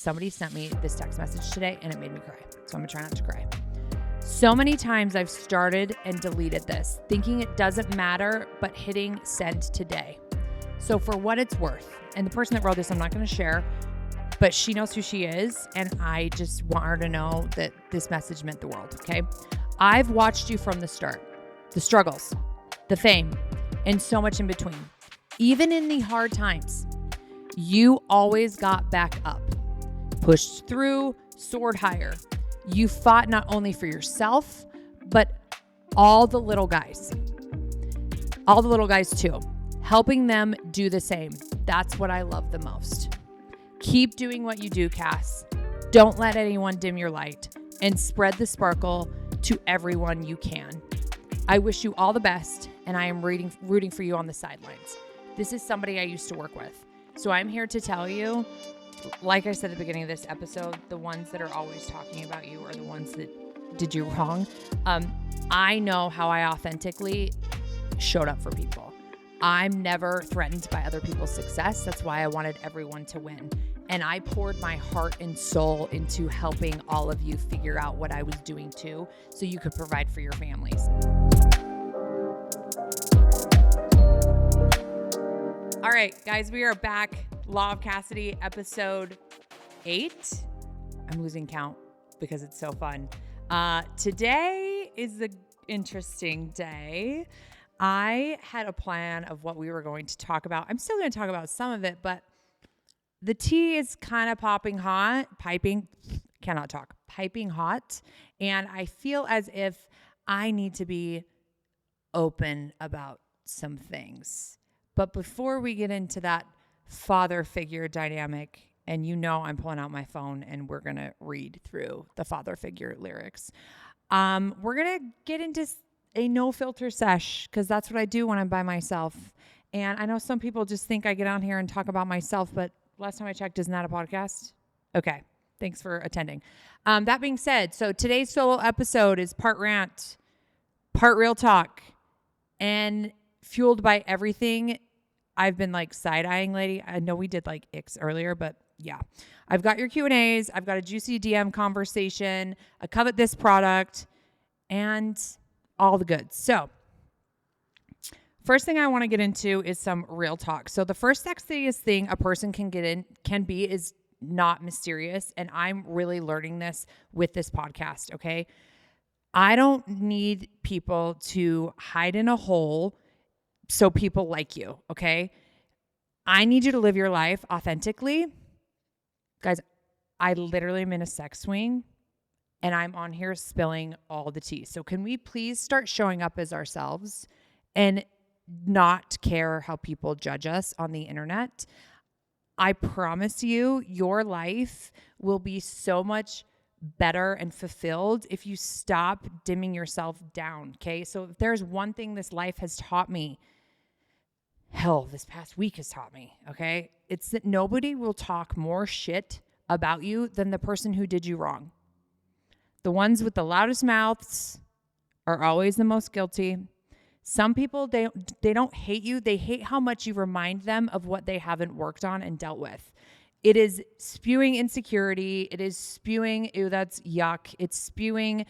Somebody sent me this text message today and it made me cry. So I'm gonna try not to cry. So many times I've started and deleted this, thinking it doesn't matter, but hitting send today. So for what it's worth, and the person that wrote this, I'm not gonna share, but she knows who she is. And I just want her to know that this message meant the world, okay? I've watched you from the start, the struggles, the fame, and so much in between. Even in the hard times, you always got back up. Pushed through, soared higher. You fought not only for yourself, but all the little guys. All the little guys too. Helping them do the same. That's what I love the most. Keep doing what you do, Cass. Don't let anyone dim your light. And spread the sparkle to everyone you can. I wish you all the best, and I am rooting for you on the sidelines. This is somebody I used to work with. So I'm here to tell you, like I said at the beginning of this episode, the ones that are always talking about you are the ones that did you wrong. I know how I authentically showed up for people. I'm never threatened by other people's success. That's why I wanted everyone to win. And I poured my heart and soul into helping all of you figure out what I was doing too, so you could provide for your families. All right, guys, we are back. Law of Cassidy, episode 8. I'm losing count because it's so fun. Today is an interesting day. I had a plan of what we were going to talk about. I'm still going to talk about some of it, but the tea is kind of piping hot. And I feel as if I need to be open about some things. But before we get into that father figure dynamic, and you know I'm pulling out my phone and we're going to read through the father figure lyrics. We're going to get into a no filter sesh, because that's what I do when I'm by myself. And I know some people just think I get on here and talk about myself, but last time I checked, isn't that a podcast? Okay. Thanks for attending. That being said, so today's solo episode is part rant, part real talk, and fueled by everything I've been like side-eyeing lately. I know we did like X earlier, but yeah. I've got your Q&As. I've got a juicy DM conversation, a covet this product, and all the goods. So first thing I want to get into is some real talk. So the first sexiest thing a person can be is not mysterious. And I'm really learning this with this podcast. Okay. I don't need people to hide in a hole so people like you, okay? I need you to live your life authentically. Guys, I literally am in a sex swing and I'm on here spilling all the tea. So can we please start showing up as ourselves and not care how people judge us on the internet? I promise you, your life will be so much better and fulfilled if you stop dimming yourself down, okay? So if there's one thing this life has taught me, hell, this past week has taught me, okay? It's that nobody will talk more shit about you than the person who did you wrong. The ones with the loudest mouths are always the most guilty. Some people, they don't hate you. They hate how much you remind them of what they haven't worked on and dealt with. It is spewing insecurity. It is spewing, ew, that's yuck. It's spewing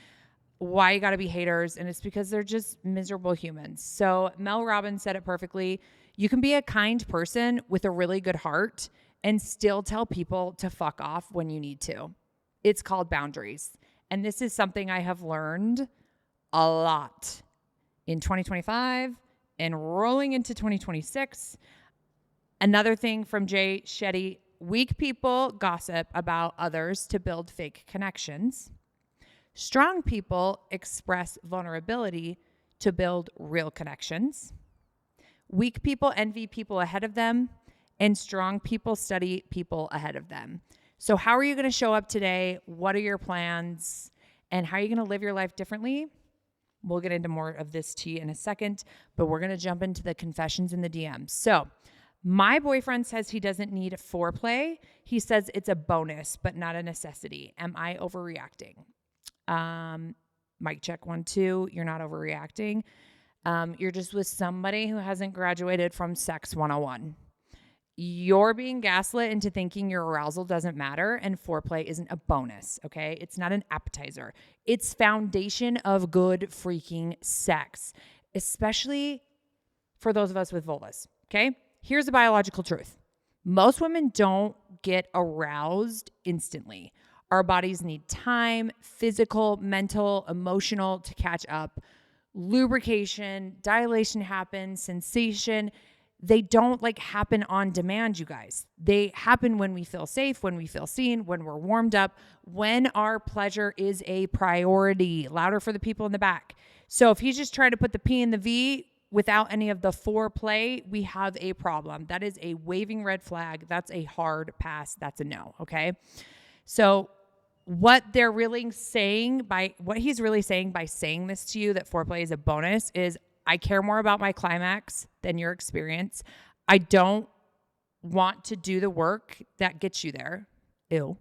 why you got to be haters. And it's because they're just miserable humans. So Mel Robbins said it perfectly. You can be a kind person with a really good heart and still tell people to fuck off when you need to. It's called boundaries. And this is something I have learned a lot in 2025 and rolling into 2026. Another thing from Jay Shetty, weak people gossip about others to build fake connections. Strong people express vulnerability to build real connections. Weak people envy people ahead of them, and strong people study people ahead of them. So how are you going to show up today? What are your plans? And how are you going to live your life differently? We'll get into more of this tea in a second, but we're going to jump into the confessions in the DMs. So my boyfriend says he doesn't need foreplay. He says it's a bonus, but not a necessity. Am I overreacting? Mic check 1, 2. You're not overreacting. You're just with somebody who hasn't graduated from Sex 101. You're being gaslit into thinking your arousal doesn't matter and foreplay isn't a bonus, okay? It's not an appetizer. It's foundation of good freaking sex, especially for those of us with vulvas, okay? Here's the biological truth. Most women don't get aroused instantly. Our bodies need time, physical, mental, emotional to catch up. Lubrication, dilation happens, sensation. They don't like happen on demand, you guys. They happen when we feel safe, when we feel seen, when we're warmed up, when our pleasure is a priority. Louder for the people in the back. So if he's just trying to put the P in the V without any of the foreplay, we have a problem. That is a waving red flag. That's a hard pass. That's a no, okay? So what he's really saying by saying this to you, that foreplay is a bonus, is I care more about my climax than your experience. I don't want to do the work that gets you there. Ew.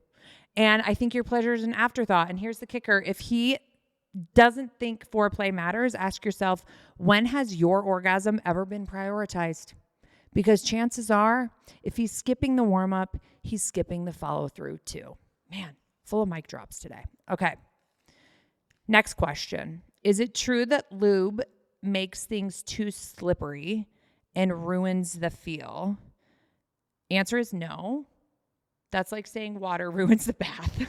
And I think your pleasure is an afterthought. And here's the kicker. If he doesn't think foreplay matters, ask yourself, when has your orgasm ever been prioritized? Because chances are, if he's skipping the warm-up, he's skipping the follow-through too. Man, full of mic drops today. Okay. Next question. Is it true that lube makes things too slippery and ruins the feel? Answer is no. That's like saying water ruins the bath.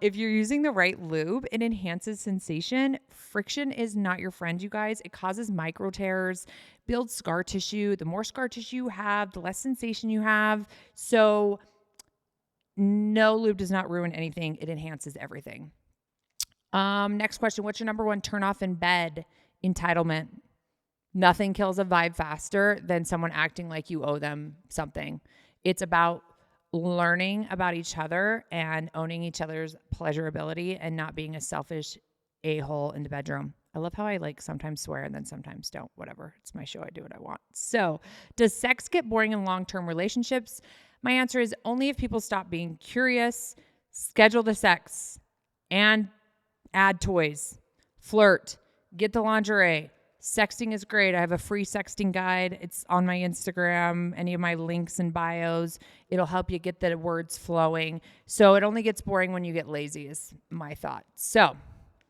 If you're using the right lube, it enhances sensation. Friction is not your friend, you guys. It causes micro tears, builds scar tissue. The more scar tissue you have, the less sensation you have. So no, lube does not ruin anything. It enhances everything. Next question. What's your number one turn off in bed? Entitlement. Nothing kills a vibe faster than someone acting like you owe them something. It's about learning about each other and owning each other's pleasurability and not being a selfish a-hole in the bedroom. I love how I like sometimes swear and then sometimes don't. Whatever. It's my show. I do what I want. So, does sex get boring in long-term relationships? My answer is only if people stop being curious, schedule the sex, and add toys, flirt, get the lingerie. Sexting is great. I have a free sexting guide. It's on my Instagram, any of my links and bios. It'll help you get the words flowing. So it only gets boring when you get lazy is my thought. So,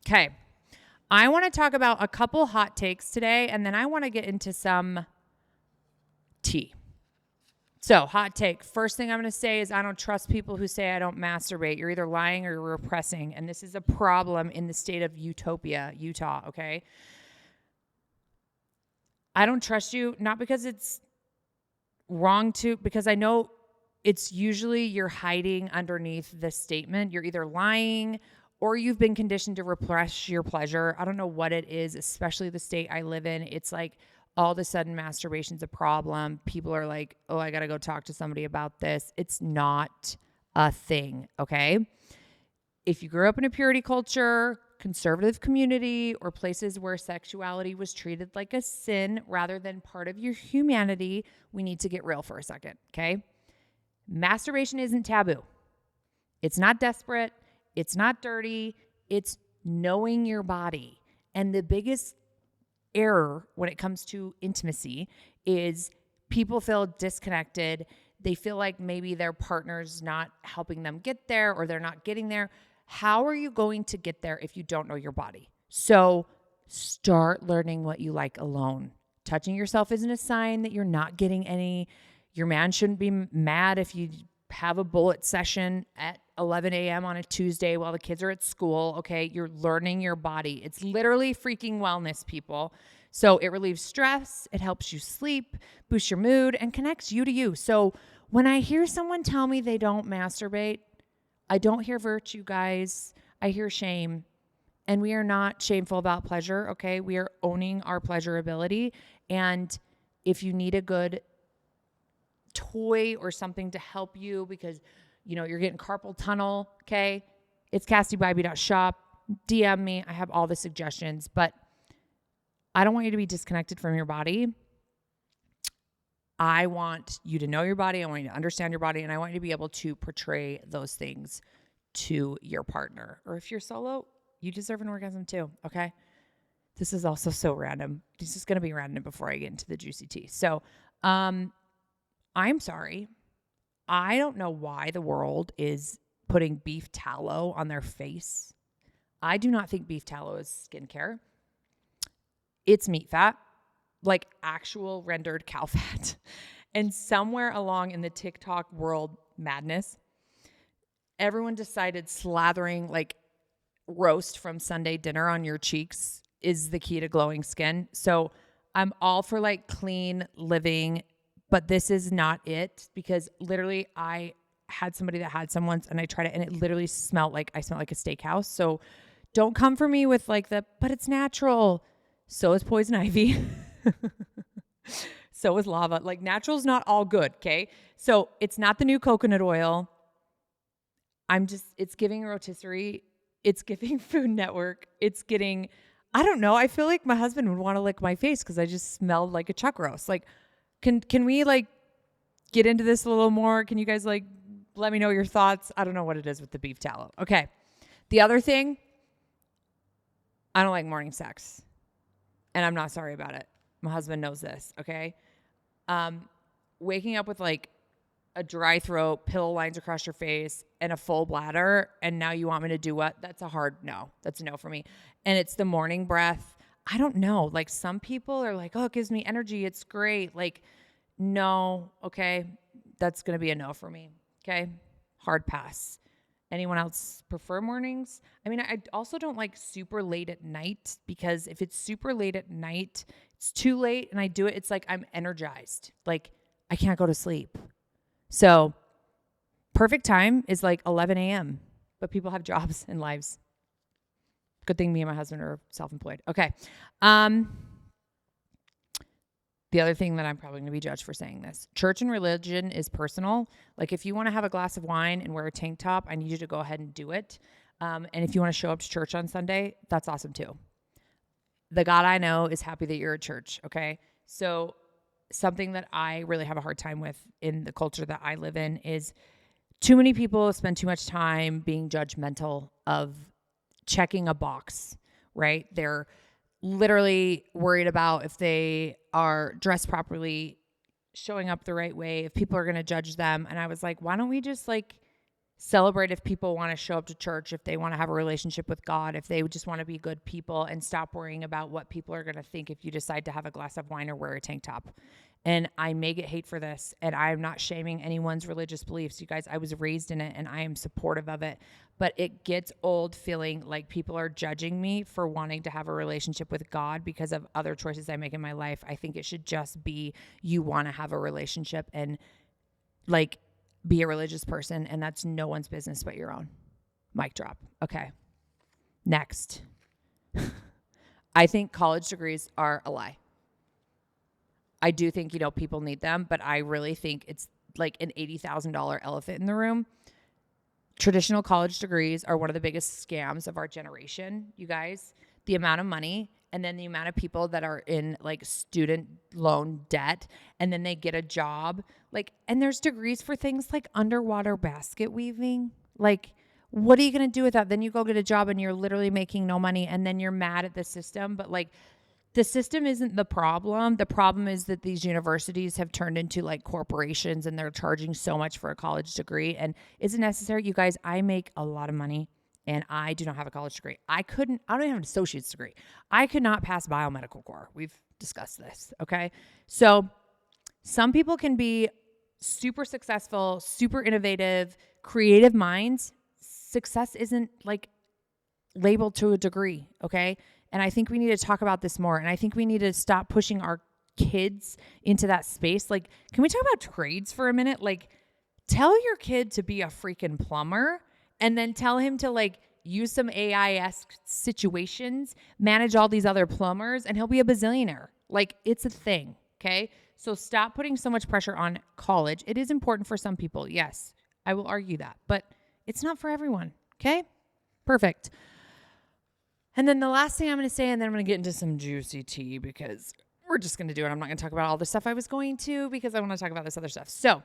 okay. I want to talk about a couple hot takes today, and then I want to get into some tea. So, hot take. First thing I'm going to say is I don't trust people who say I don't masturbate. You're either lying or you're repressing, and this is a problem in the state of Utopia, Utah, okay? I don't trust you, not because it's wrong to, because I know it's usually you're hiding underneath the statement. You're either lying or you've been conditioned to repress your pleasure. I don't know what it is, especially the state I live in. It's like all of a sudden masturbation's a problem. People are like, oh, I got to go talk to somebody about this. It's not a thing, okay? If you grew up in a purity culture, conservative community, or places where sexuality was treated like a sin rather than part of your humanity, we need to get real for a second, okay? Masturbation isn't taboo. It's not desperate. It's not dirty. It's knowing your body. And the biggest error when it comes to intimacy is people feel disconnected. They feel like maybe their partner's not helping them get there or they're not getting there. How are you going to get there if you don't know your body? So start learning what you like alone. Touching yourself isn't a sign that you're not getting any. Your man shouldn't be mad if you have a bullet session at 11 a.m. on a Tuesday while the kids are at school, okay? You're learning your body. It's literally freaking wellness, people. So it relieves stress, it helps you sleep, boosts your mood, and connects you to you. So when I hear someone tell me they don't masturbate, I don't hear virtue, guys. I hear shame. And we are not shameful about pleasure, okay? We are owning our pleasurability. And if you need a good toy or something to help you because, you know, you're getting carpal tunnel, okay? It's CassidyBybee.shop. DM me. I have all the suggestions. But I don't want you to be disconnected from your body. I want you to know your body. I want you to understand your body. And I want you to be able to portray those things to your partner. Or if you're solo, you deserve an orgasm too, okay? This is also so random. This is going to be random before I get into the juicy tea. So I'm sorry. I don't know why the world is putting beef tallow on their face. I do not think beef tallow is skincare. It's meat fat, like actual rendered cow fat. And somewhere along in the TikTok world madness, everyone decided slathering like roast from Sunday dinner on your cheeks is the key to glowing skin. So I'm all for like clean living, but this is not it, because literally I had somebody that had some once and I tried it and it literally smelled like a steakhouse. So don't come for me with like but it's natural. So is poison ivy. So is lava. Like natural's not all good. Okay. So it's not the new coconut oil. It's giving rotisserie. It's giving Food Network. It's getting, I don't know. I feel like my husband would want to lick my face because I just smelled like a chuck roast. Like, can we like get into this a little more? Can you guys like let me know your thoughts? I don't know what it is with the beef tallow. Okay. The other thing, I don't like morning sex. And I'm not sorry about it. My husband knows this. Okay. Waking up with like a dry throat, pillow lines across your face, and a full bladder, and now you want me to do what? That's a hard no. That's a no for me. And it's the morning breath. I don't know. Like some people are like, oh, it gives me energy. It's great. Like, no. Okay. That's going to be a no for me. Okay. Hard pass. Anyone else prefer mornings? I mean, I also don't like super late at night, because if it's super late at night, it's too late and I do it, it's like I'm energized. Like I can't go to sleep. So perfect time is like 11 a.m., but people have jobs and lives. Good thing me and my husband are self-employed. Okay. The other thing that I'm probably going to be judged for saying this, church and religion is personal. Like if you want to have a glass of wine and wear a tank top, I need you to go ahead and do it. And if you want to show up to church on Sunday, that's awesome too. The God I know is happy that you're at church. Okay. So something that I really have a hard time with in the culture that I live in is too many people spend too much time being judgmental of checking a box, right? They're literally worried about if they are dressed properly, showing up the right way, if people are going to judge them. And I was like, why don't we just like celebrate if people want to show up to church, if they want to have a relationship with God, if they just want to be good people, and stop worrying about what people are going to think if you decide to have a glass of wine or wear a tank top. And I may get hate for this, and I'm not shaming anyone's religious beliefs. You guys, I was raised in it and I am supportive of it, but it gets old feeling like people are judging me for wanting to have a relationship with God because of other choices I make in my life. I think it should just be, you want to have a relationship and like be a religious person, and that's no one's business but your own. Mic drop. Okay. Next. I think college degrees are a lie. I do think, people need them, but I really think it's like an $80,000 elephant in the room. Traditional college degrees are one of the biggest scams of our generation, you guys. The amount of money, and then the amount of people that are in like student loan debt, and then they get a job. Like, and there's degrees for things like underwater basket weaving. Like, what are you going to do with that? Then you go get a job and you're literally making no money, and then you're mad at the system. But like, the system isn't the problem. The problem is that these universities have turned into like corporations, and they're charging so much for a college degree. And is it necessary? You guys, I make a lot of money and I do not have a college degree. I don't even have an associate's degree. I could not pass biomedical core. We've discussed this. Okay. So some people can be super successful, super innovative, creative minds. Success isn't like labeled to a degree. Okay. And I think we need to talk about this more. And I think we need to stop pushing our kids into that space. Like, can we talk about trades for a minute? Like, tell your kid to be a freaking plumber, and then tell him to like use some AI-esque situations, manage all these other plumbers, and he'll be a bazillionaire. Like, it's a thing. Okay. So stop putting so much pressure on college. It is important for some people. Yes, I will argue that, but it's not for everyone. Okay. Perfect. And then the last thing I'm going to say, and then I'm going to get into some juicy tea, because we're just going to do it. I'm not going to talk about all the stuff I was going to, because I want to talk about this other stuff. So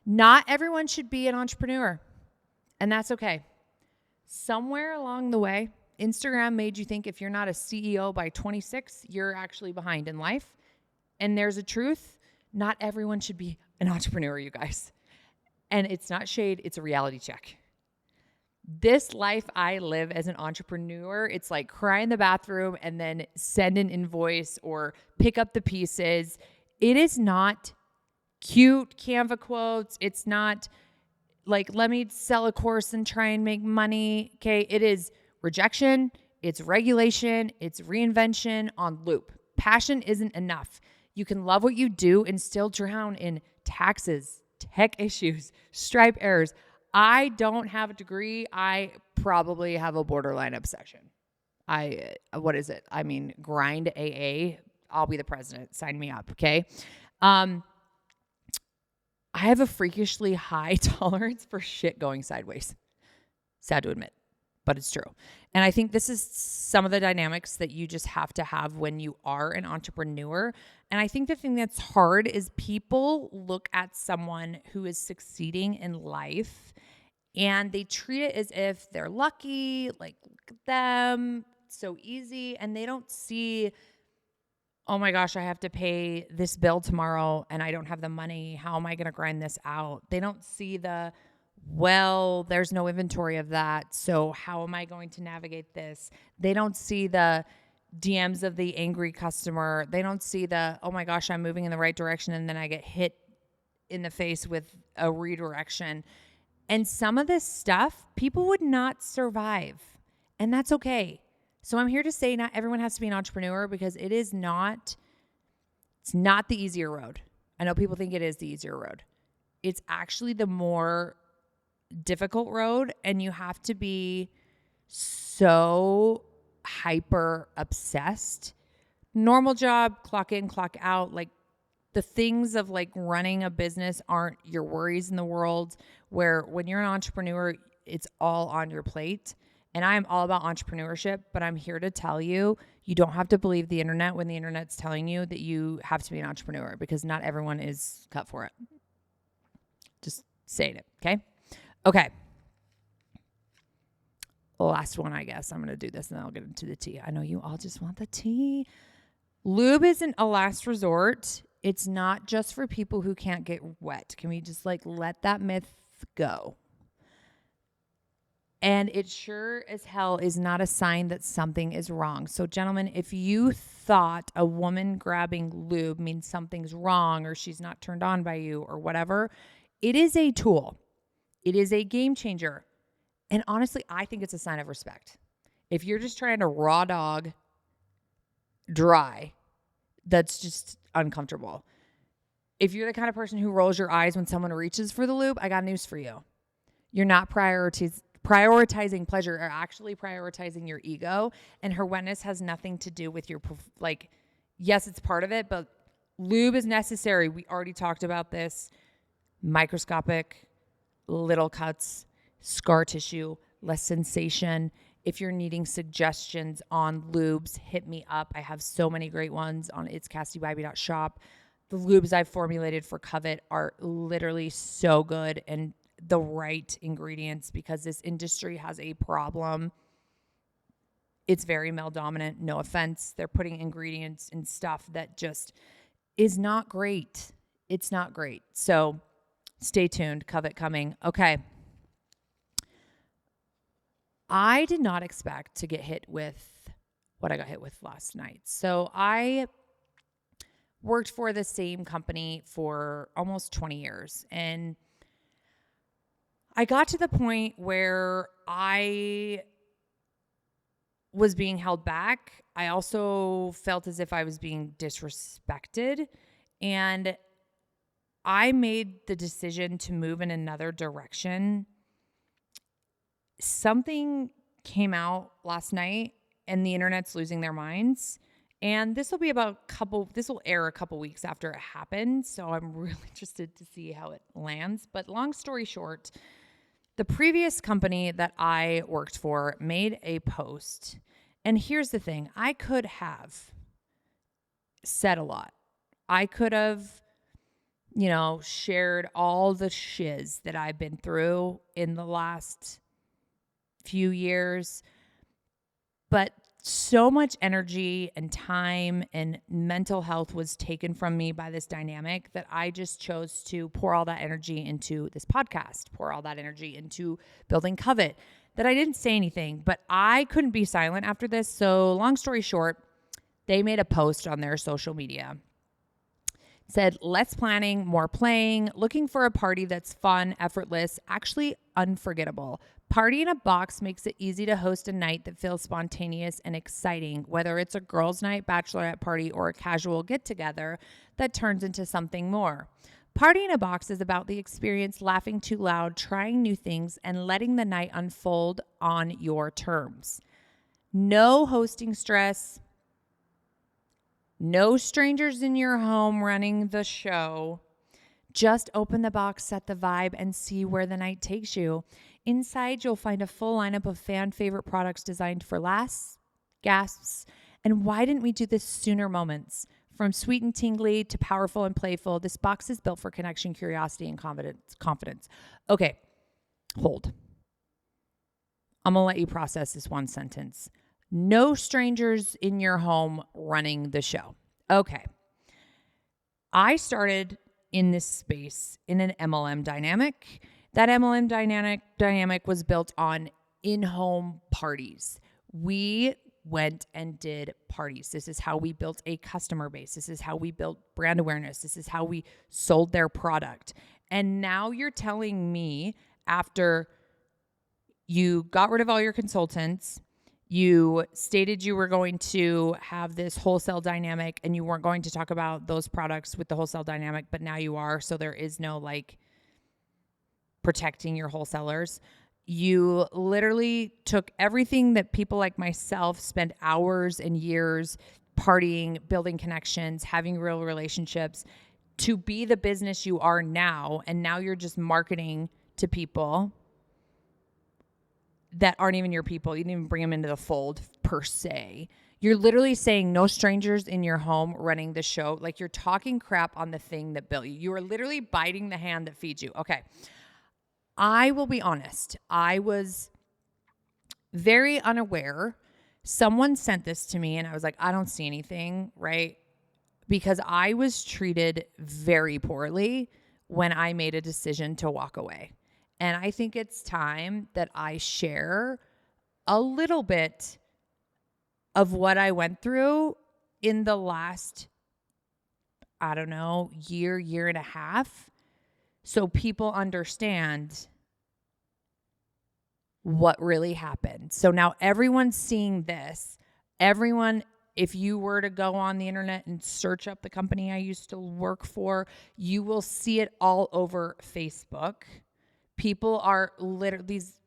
not everyone should be an entrepreneur, and that's okay. Somewhere along the way, Instagram made you think if you're not a CEO by 26, you're actually behind in life. And there's a truth. Not everyone should be an entrepreneur, you guys. And it's not shade, it's a reality check. This life I live as an entrepreneur, it's like cry in the bathroom and then send an invoice or pick up the pieces. It is not cute Canva quotes. It's not like, let me sell a course and try and make money. Okay. It is rejection. It's regulation. It's reinvention on loop. Passion isn't enough. You can love what you do and still drown in taxes, tech issues, Stripe errors. I don't have a degree. I probably have a borderline obsession. What is it? I mean, grind AA. I'll be the president. Sign me up. Okay. I have a freakishly high tolerance for shit going sideways. Sad to admit, but it's true. And I think this is some of the dynamics that you just have to have when you are an entrepreneur. And I think the thing that's hard is people look at someone who is succeeding in life and they treat it as if they're lucky, like, look at them, so easy. And they don't see, oh my gosh, I have to pay this bill tomorrow and I don't have the money. How am I going to grind this out? They don't see well, there's no inventory of that. So how am I going to navigate this? They don't see the DMs of the angry customer. They don't see oh my gosh, I'm moving in the right direction and then I get hit in the face with a redirection. And some of this stuff, people would not survive. And that's okay. So I'm here to say not everyone has to be an entrepreneur because it's not the easier road. I know people think it is the easier road. It's actually the more difficult road, and you have to be so hyper obsessed. Normal job, clock in, clock out, like the things of like running a business aren't your worries in the world, where when you're an entrepreneur, it's all on your plate. And I'm all about entrepreneurship, but I'm here to tell you, you don't have to believe the internet when the internet's telling you that you have to be an entrepreneur, because not everyone is cut for it. Just saying it, okay? Okay. Last one, I guess. I'm going to do this and then I'll get into the tea. I know you all just want the tea. Lube isn't a last resort. It's not just for people who can't get wet. Can we just like let that myth go? And it sure as hell is not a sign that something is wrong. So gentlemen, if you thought a woman grabbing lube means something's wrong or she's not turned on by you or whatever, it is a tool. It is a game changer. And honestly, I think it's a sign of respect. If you're just trying to raw dog dry, that's just uncomfortable. If you're the kind of person who rolls your eyes when someone reaches for the lube, I got news for you. You're not prioritizing pleasure, or actually prioritizing your ego. And her wetness has nothing to do with your, yes, it's part of it, but lube is necessary. We already talked about this. Microscopic, little cuts, scar tissue, less sensation. If you're needing suggestions on lubes, hit me up. I have so many great ones on itscassidybaby.shop. The lubes I've formulated for Covet are literally so good and the right ingredients, because this industry has a problem. It's very male dominant. No offense. They're putting ingredients in stuff that just is not great. It's not great. So stay tuned. Covet coming. Okay. I did not expect to get hit with what I got hit with last night. So I worked for the same company for almost 20 years. And I got to the point where I was being held back. I also felt as if I was being disrespected. And I made the decision to move in another direction. Something came out last night and the internet's losing their minds. And this will air a couple weeks after it happened. So I'm really interested to see how it lands. But long story short, the previous company that I worked for made a post. And here's the thing. I could have said a lot. I could have, shared all the shiz that I've been through in the last few years. But so much energy and time and mental health was taken from me by this dynamic that I just chose to pour all that energy into this podcast, pour all that energy into building Covet, that I didn't say anything, but I couldn't be silent after this. So long story short, they made a post on their social media. It said, less planning, more playing, looking for a party that's fun, effortless, actually unforgettable. Party in a box makes it easy to host a night that feels spontaneous and exciting, whether it's a girls' night, bachelorette party, or a casual get-together that turns into something more. Party in a box is about the experience, laughing too loud, trying new things, and letting the night unfold on your terms. No hosting stress. No strangers in your home running the show. Just open the box, set the vibe, and see where the night takes you. Inside, you'll find a full lineup of fan favorite products designed for laughs, gasps, and why didn't we do this sooner moments? From sweet and tingly to powerful and playful, this box is built for connection, curiosity, and confidence. Okay, hold. I'm going to let you process this one sentence. No strangers in your home running the show. Okay. I started in this space in an MLM dynamic. That MLM dynamic was built on in-home parties. We went and did parties. This is how we built a customer base. This is how we built brand awareness. This is how we sold their product. And now you're telling me after you got rid of all your consultants, you stated you were going to have this wholesale dynamic and you weren't going to talk about those products with the wholesale dynamic, but now you are. So there is no protecting your wholesalers. You literally took everything that people like myself spend hours and years partying, building connections, having real relationships to be the business you are now. And now you're just marketing to people that aren't even your people. You didn't even bring them into the fold per se. You're literally saying no strangers in your home running the show. Like you're talking crap on the thing that built you. You are literally biting the hand that feeds you. Okay. I will be honest. I was very unaware. Someone sent this to me and I was like, I don't see anything, right? Because I was treated very poorly when I made a decision to walk away. And I think it's time that I share a little bit of what I went through in the last, year and a half, so people understand what really happened. So now everyone's seeing this. Everyone, if you were to go on the internet and search up the company I used to work for, you will see it all over Facebook. People are literally, these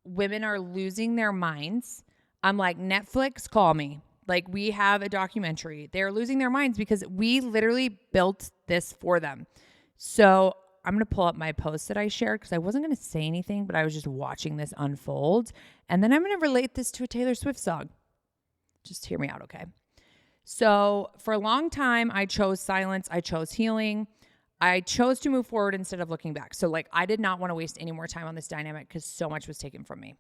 women are losing their minds. I'm like, Netflix, call me. Like, we have a documentary. They're losing their minds because we literally built this for them. So I'm going to pull up my post that I shared because I wasn't going to say anything, but I was just watching this unfold. And then I'm going to relate this to a Taylor Swift song. Just hear me out, okay? So for a long time, I chose silence. I chose healing. I chose to move forward instead of looking back. So I did not want to waste any more time on this dynamic because so much was taken from me.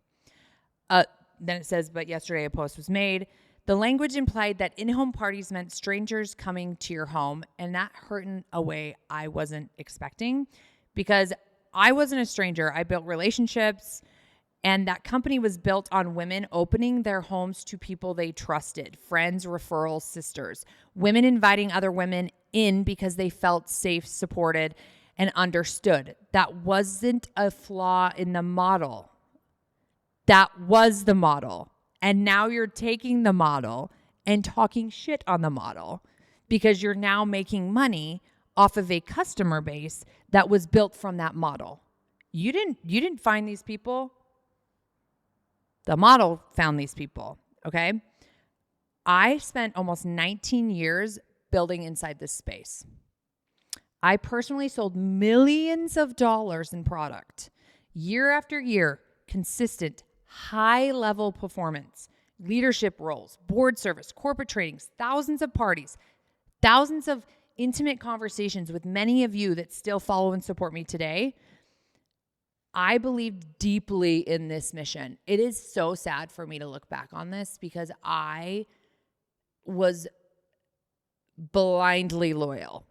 Then it says, but yesterday a post was made. The language implied that in-home parties meant strangers coming to your home, and that hurt in a way I wasn't expecting because I wasn't a stranger. I built relationships, and that company was built on women opening their homes to people they trusted, friends, referrals, sisters, women inviting other women in because they felt safe, supported, and understood. That wasn't a flaw in the model. That was the model. And now you're taking the model and talking shit on the model because you're now making money off of a customer base that was built from that model. You didn't find these people. The model found these people, okay? I spent almost 19 years building inside this space. I personally sold millions of dollars in product year after year, consistent, high-level performance, leadership roles, board service, corporate trainings, thousands of parties, thousands of intimate conversations with many of you that still follow and support me today. I believed deeply in this mission. It is so sad for me to look back on this because I was blindly loyal.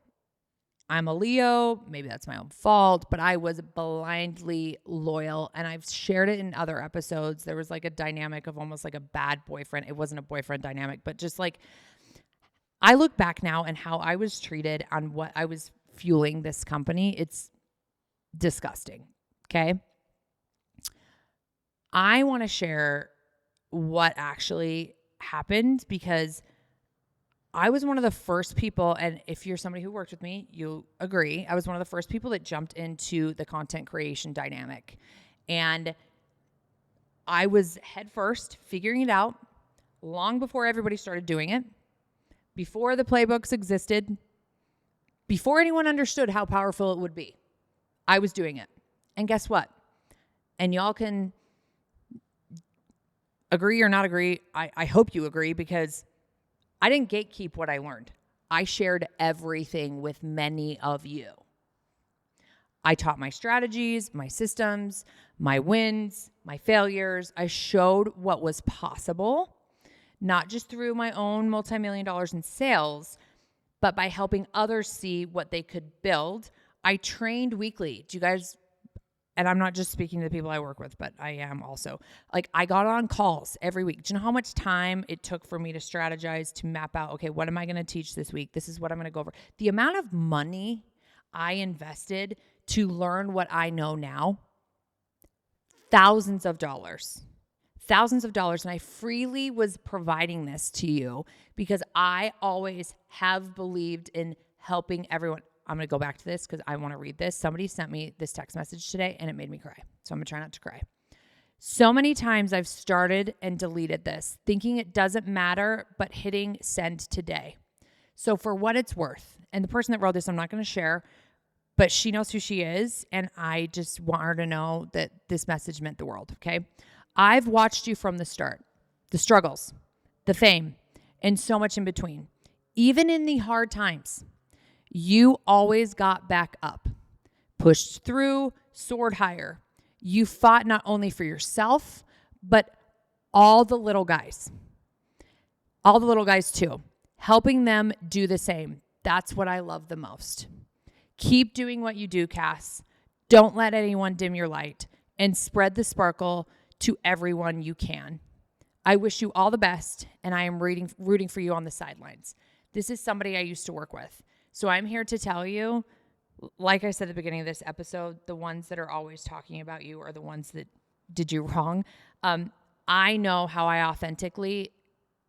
I'm a Leo. Maybe that's my own fault, but I was blindly loyal. And I've shared it in other episodes. There was like a dynamic of almost like a bad boyfriend. It wasn't a boyfriend dynamic, but just like I look back now and how I was treated on what I was fueling this company. It's disgusting. Okay. I want to share what actually happened because I was one of the first people, and if you're somebody who worked with me, you'll agree, I was one of the first people that jumped into the content creation dynamic. And I was head first figuring it out long before everybody started doing it, before the playbooks existed, before anyone understood how powerful it would be. I was doing it. And guess what? And y'all can agree or not agree. I hope you agree because I didn't gatekeep what I learned. I shared everything with many of you. I taught my strategies, my systems, my wins, my failures. I showed what was possible, not just through my own multi-million dollars in sales, but by helping others see what they could build. I trained weekly. Do you guys, and I'm not just speaking to the people I work with, but I am also. Like, I got on calls every week. Do you know how much time it took for me to strategize, to map out, okay, what am I going to teach this week? This is what I'm going to go over. The amount of money I invested to learn what I know now, thousands of dollars. And I freely was providing this to you because I always have believed in helping everyone. I'm going to go back to this because I want to read this. Somebody sent me this text message today and it made me cry. So I'm going to try not to cry. So many times I've started and deleted this, thinking it doesn't matter, but hitting send today. So for what it's worth, and the person that wrote this, I'm not going to share, but she knows who she is. And I just want her to know that this message meant the world. Okay. I've watched you from the start, the struggles, the fame, and so much in between. Even in the hard times, you always got back up, pushed through, soared higher. You fought not only for yourself, but all the little guys too, helping them do the same. That's what I love the most. Keep doing what you do, Cass. Don't let anyone dim your light and spread the sparkle to everyone you can. I wish you all the best, and I am rooting for you on the sidelines. This is somebody I used to work with. So I'm here to tell you, like I said at the beginning of this episode, the ones that are always talking about you are the ones that did you wrong. I know how I authentically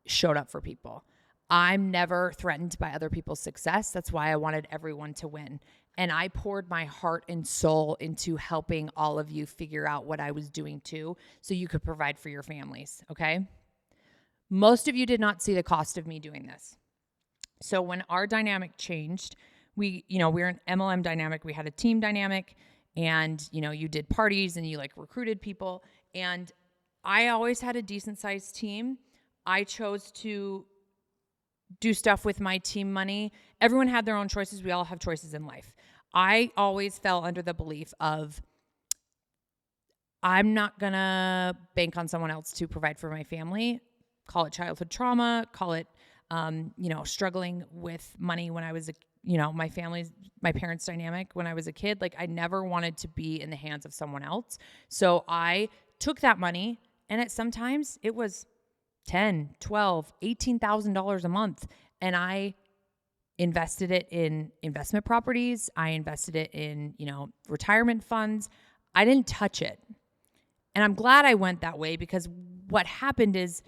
showed up for people. I'm never threatened by other people's success. That's why I wanted everyone to win. And I poured my heart and soul into helping all of you figure out what I was doing too, so you could provide for your families, okay? Most of you did not see the cost of me doing this. So when our dynamic changed, we're an MLM dynamic. We had a team dynamic, and, you did parties and you recruited people. And I always had a decent sized team. I chose to do stuff with my team money. Everyone had their own choices. We all have choices in life. I always fell under the belief of, I'm not going to bank on someone else to provide for my family. Call it childhood trauma, call it, struggling with money when I was, my parents' dynamic when I was a kid. I never wanted to be in the hands of someone else. So I took that money, and sometimes it was $10,000, $12,000, $18,000 a month. And I invested it in investment properties. I invested it in, retirement funds. I didn't touch it. And I'm glad I went that way, because what happened is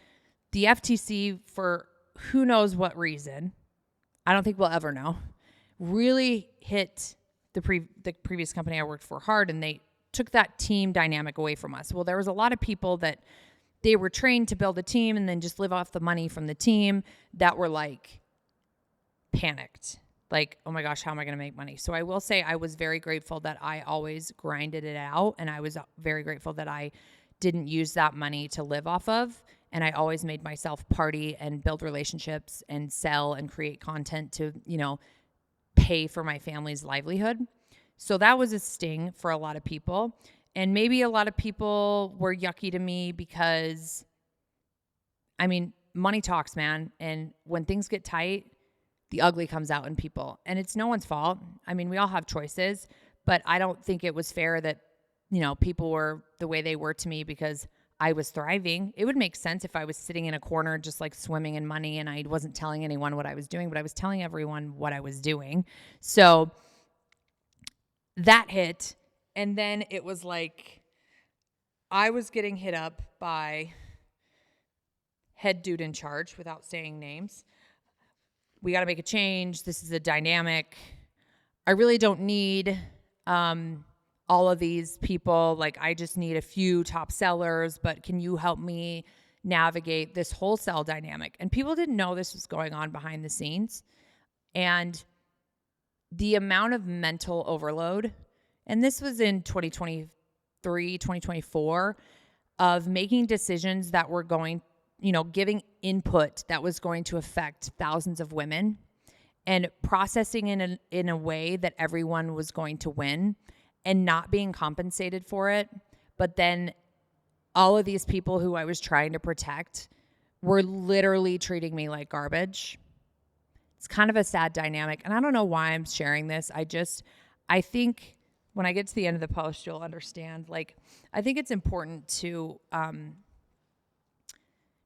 the FTC, for who knows what reason, I don't think we'll ever know, really hit the previous company I worked for hard, and they took that team dynamic away from us. Well, there was a lot of people that they were trained to build a team and then just live off the money from the team that were panicked. Oh my gosh, how am I going to make money? So I will say I was very grateful that I always grinded it out. And I was very grateful that I didn't use that money to live off of. And I always made myself party and build relationships and sell and create content to, pay for my family's livelihood. So that was a sting for a lot of people. And maybe a lot of people were yucky to me because, I mean, money talks, man. And when things get tight, the ugly comes out in people. And it's no one's fault. I mean, we all have choices, but I don't think it was fair that, people were the way they were to me because I was thriving. It would make sense if I was sitting in a corner just like swimming in money and I wasn't telling anyone what I was doing, but I was telling everyone what I was doing. So that hit. And then it was like I was getting hit up by head dude in charge without saying names. We got to make a change. This is a dynamic. I really don't need all of these people. Like, I just need a few top sellers, but can you help me navigate this wholesale dynamic? And people didn't know this was going on behind the scenes. And the amount of mental overload, and this was in 2023, 2024, of making decisions that were going, giving input that was going to affect thousands of women and processing in a way that everyone was going to win and not being compensated for it. But then all of these people who I was trying to protect were literally treating me like garbage. It's kind of a sad dynamic. And I don't know why I'm sharing this. I think when I get to the end of the post, you'll understand. Like, I think it's important to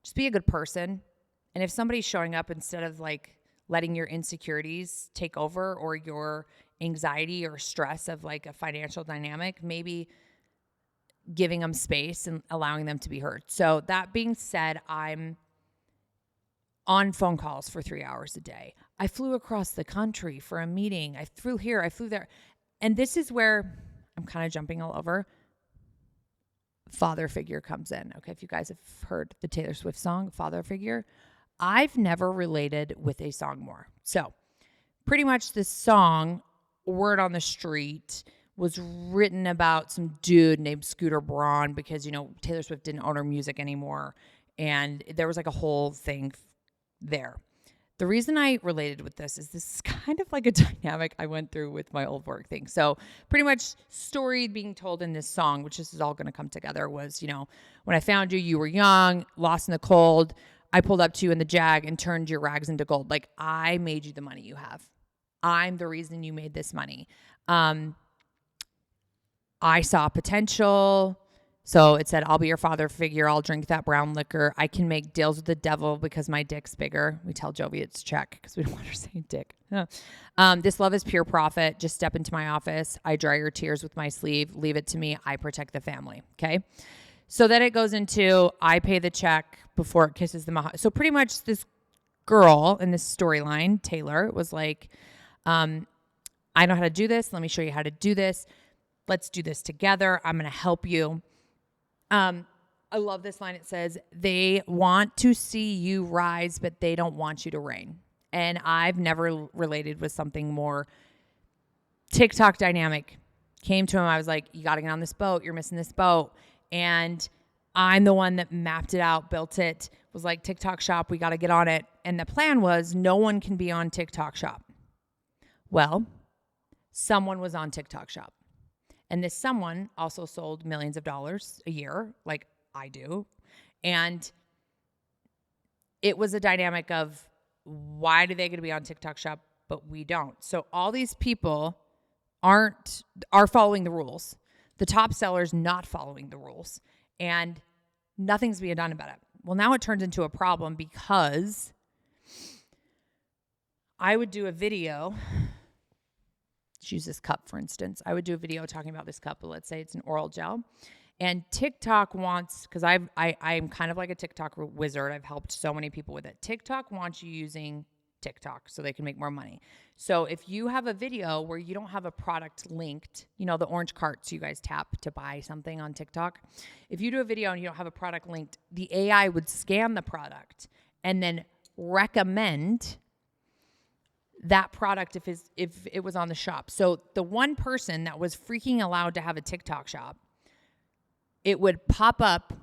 just be a good person. And if somebody's showing up, instead of like letting your insecurities take over or your anxiety or stress of like a financial dynamic, maybe giving them space and allowing them to be heard. So that being said, I'm on phone calls for 3 hours a day. I flew across the country for a meeting. I flew here, I flew there. And this is where I'm kind of jumping all over. Father figure comes in. Okay, if you guys have heard the Taylor Swift song, Father Figure, I've never related with a song more. So pretty much this song, Word on the Street, was written about some dude named Scooter Braun because, Taylor Swift didn't own her music anymore. And there was like a whole thing there. The reason I related with this is kind of like a dynamic I went through with my old work thing. So pretty much story being told in this song, which this is all going to come together, was, when I found you, you were young, lost in the cold. I pulled up to you in the Jag and turned your rags into gold. Like, I made you the money you have. I'm the reason you made this money. I saw potential. So it said, I'll be your father figure. I'll drink that brown liquor. I can make deals with the devil because my dick's bigger. We tell Jovi it's check because we don't want her saying dick. This love is pure profit. Just step into my office. I dry your tears with my sleeve. Leave it to me. I protect the family. Okay. So then it goes into, I pay the check before it kisses the mouth. So pretty much this girl in this storyline, Taylor, was like, I know how to do this. Let me show you how to do this. Let's do this together. I'm going to help you. I love this line. It says, they want to see you rise, but they don't want you to reign. And I've never related with something more TikTok dynamic. Came to him. I was like, you got to get on this boat. You're missing this boat. And I'm the one that mapped it out, built it, was like, TikTok shop, we got to get on it. And the plan was no one can be on TikTok shop. Well, someone was on TikTok shop. And this someone also sold millions of dollars a year, like I do. And it was a dynamic of, why do they get to be on TikTok shop, but we don't? So all these people are following the rules. The top seller's not following the rules. And nothing's being done about it. Well, now it turns into a problem because I would do a video. Let's use this cup, for instance. I would do a video talking about this cup, but let's say it's an oral gel. And TikTok wants, because I'm kind of like a TikTok wizard. I've helped so many people with it. TikTok wants you using TikTok so they can make more money. So if you have a video where you don't have a product linked, the orange carts you guys tap to buy something on TikTok. If you do a video and you don't have a product linked, the AI would scan the product and then recommend that product if it was on the shop. So the one person that was freaking allowed to have a TikTok shop, it would pop up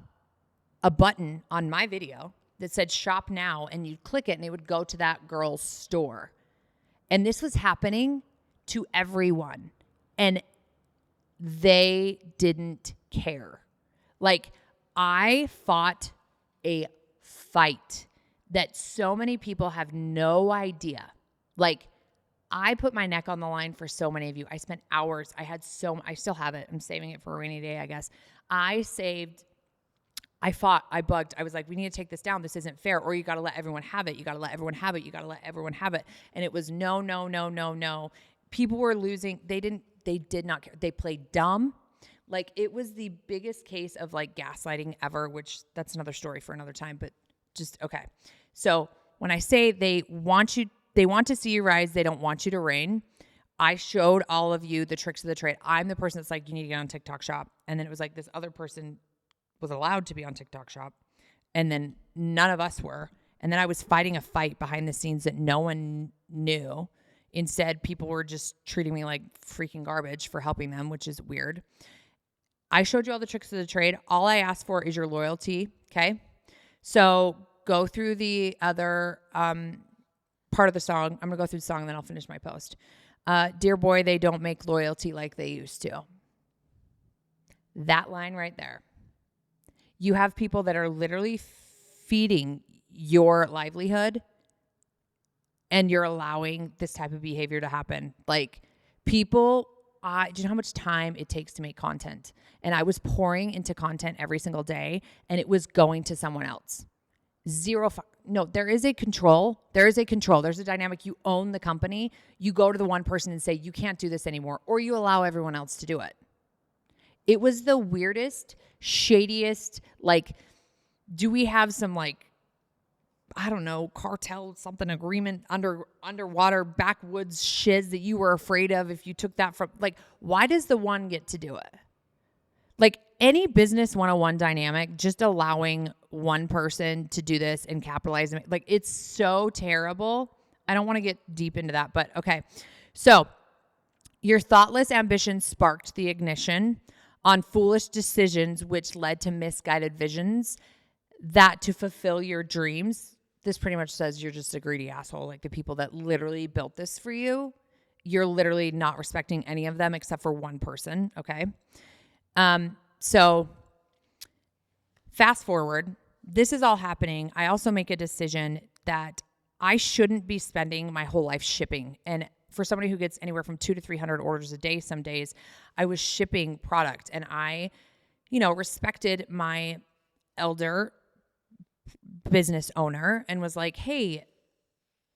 a button on my video that said shop now, and you'd click it and it would go to that girl's store. And this was happening to everyone. And they didn't care. Like, I fought a fight that so many people have no idea. Like, I put my neck on the line for so many of you. I spent hours. I still have it. I'm saving it for a rainy day, I guess. I fought, I bugged. I was like, we need to take this down. This isn't fair. Or you got to let everyone have it. You got to let everyone have it. You got to let everyone have it. And it was no, no, no, no, no. People were losing. They did not care. They played dumb. Like, it was the biggest case of like gaslighting ever, which that's another story for another time, but just, okay. So when I say they want to see you rise, they don't want you to reign. I showed all of you the tricks of the trade. I'm the person that's like, you need to get on TikTok Shop. And then it was like this other person was allowed to be on TikTok Shop. And then none of us were. And then I was fighting a fight behind the scenes that no one knew. Instead, people were just treating me like freaking garbage for helping them, which is weird. I showed you all the tricks of the trade. All I ask for is your loyalty, okay? So go through the other part of the song. I'm going to go through the song, and then I'll finish my post. Dear boy, they don't make loyalty like they used to. That line right there. You have people that are literally feeding your livelihood, and you're allowing this type of behavior to happen. Like, people, do you know how much time it takes to make content? And I was pouring into content every single day, and it was going to someone else. No, there is a control. There's a dynamic. You own the company. You go to the one person and say, you can't do this anymore, or you allow everyone else to do it. It was the weirdest, shadiest, like, do we have some, like, I don't know, cartel, something agreement, underwater backwoods shiz that you were afraid of if you took that from, like, why does the one get to do it? Like, any business 101 dynamic, just allowing one person to do this and capitalize, like, it's so terrible. I don't want to get deep into that, but okay. So your thoughtless ambition sparked the ignition on foolish decisions, which led to misguided visions that to fulfill your dreams. This pretty much says you're just a greedy asshole. Like, the people that literally built this for you, you're literally not respecting any of them except for one person. Okay. So fast forward, this is all happening. I also make a decision that I shouldn't be spending my whole life shipping. And for somebody who gets anywhere from 200 to 300 orders a day, some days I was shipping product, and I, respected my elder business owner and was like, hey,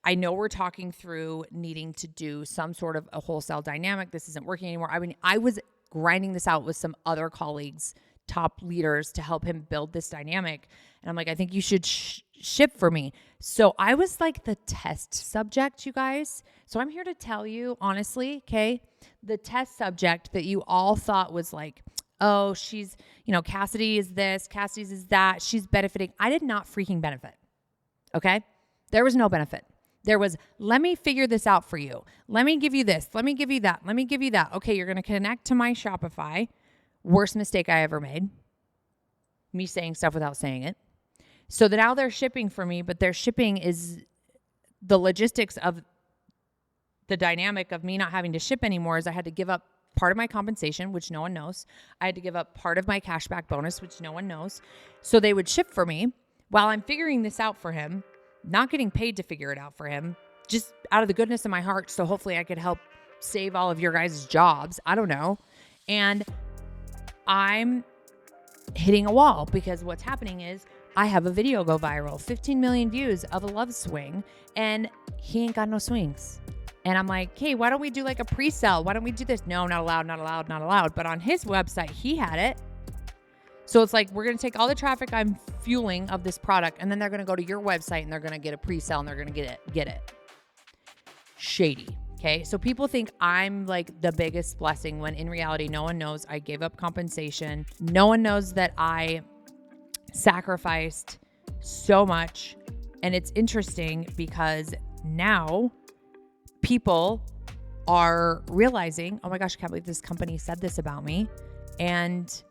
I know we're talking through needing to do some sort of a wholesale dynamic. This isn't working anymore. I mean, I was grinding this out with some other colleagues, top leaders, to help him build this dynamic. And I'm like, I think you should ship for me. So I was like the test subject, you guys. So I'm here to tell you, honestly, okay, the test subject that you all thought was like, oh, she's, Cassidy is this, Cassidy's is that, she's benefiting. I did not freaking benefit. Okay. There was no benefit. There was, let me figure this out for you. Let me give you this. Let me give you that. Let me give you that. Okay, you're going to connect to my Shopify. Worst mistake I ever made. Me saying stuff without saying it. So that now they're shipping for me, but their shipping is the logistics of the dynamic of me not having to ship anymore is I had to give up part of my compensation, which no one knows. I had to give up part of my cashback bonus, which no one knows. So they would ship for me while I'm figuring this out for him. Not getting paid to figure it out for him, just out of the goodness of my heart. So hopefully I could help save all of your guys' jobs. I don't know. And I'm hitting a wall because what's happening is I have a video go viral, 15 million views of a love swing, and he ain't got no swings. And I'm like, hey, why don't we do like a pre-sale? Why don't we do this? No, not allowed, not allowed, not allowed. But on his website, he had it. So it's like, we're going to take all the traffic I'm fueling of this product, and then they're going to go to your website and they're going to get a pre-sale and they're going to get it. Shady. Okay. So people think I'm like the biggest blessing when in reality, no one knows I gave up compensation. No one knows that I sacrificed so much. And it's interesting because now people are realizing, oh my gosh, I can't believe this company said this about me. And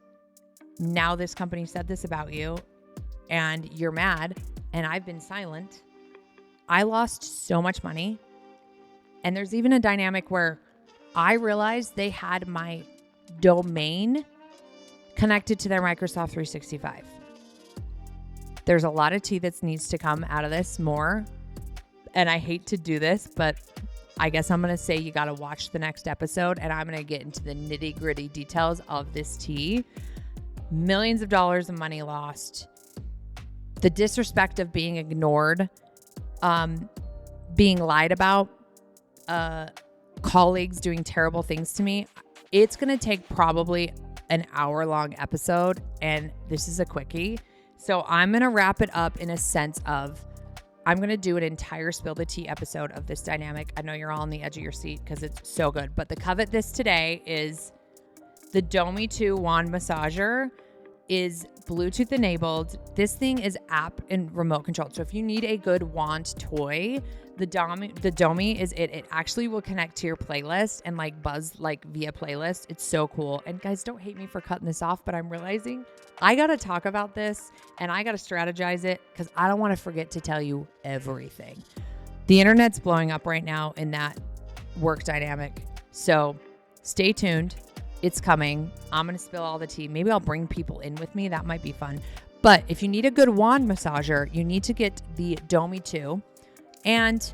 now this company said this about you and you're mad and I've been silent. I lost so much money. And there's even a dynamic where I realized they had my domain connected to their Microsoft 365. There's a lot of tea that needs to come out of this more. And I hate to do this, but I guess I'm going to say you got to watch the next episode, and I'm going to get into the nitty gritty details of this tea. Millions of dollars of money lost. The disrespect of being ignored, being lied about, colleagues doing terrible things to me. It's going to take probably an hour-long episode, and this is a quickie. So I'm going to wrap it up in a sense of I'm going to do an entire Spill the Tea episode of this dynamic. I know you're all on the edge of your seat because it's so good. But the covet this today is the Domi 2 wand massager is Bluetooth enabled. This thing is app and remote controlled. So if you need a good wand toy, the Domi is it. It actually will connect to your playlist and like buzz like via playlist. It's so cool. And guys, don't hate me for cutting this off, but I'm realizing I got to talk about this and I got to strategize it because I don't want to forget to tell you everything. The internet's blowing up right now in that work dynamic. So stay tuned. It's coming. I'm going to spill all the tea. Maybe I'll bring people in with me. That might be fun. But if you need a good wand massager, you need to get the Domi 2. And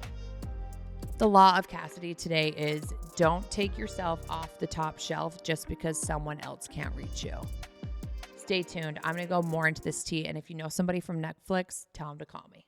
the Law of Cassidy today is don't take yourself off the top shelf just because someone else can't reach you. Stay tuned. I'm going to go more into this tea. And if you know somebody from Netflix, tell them to call me.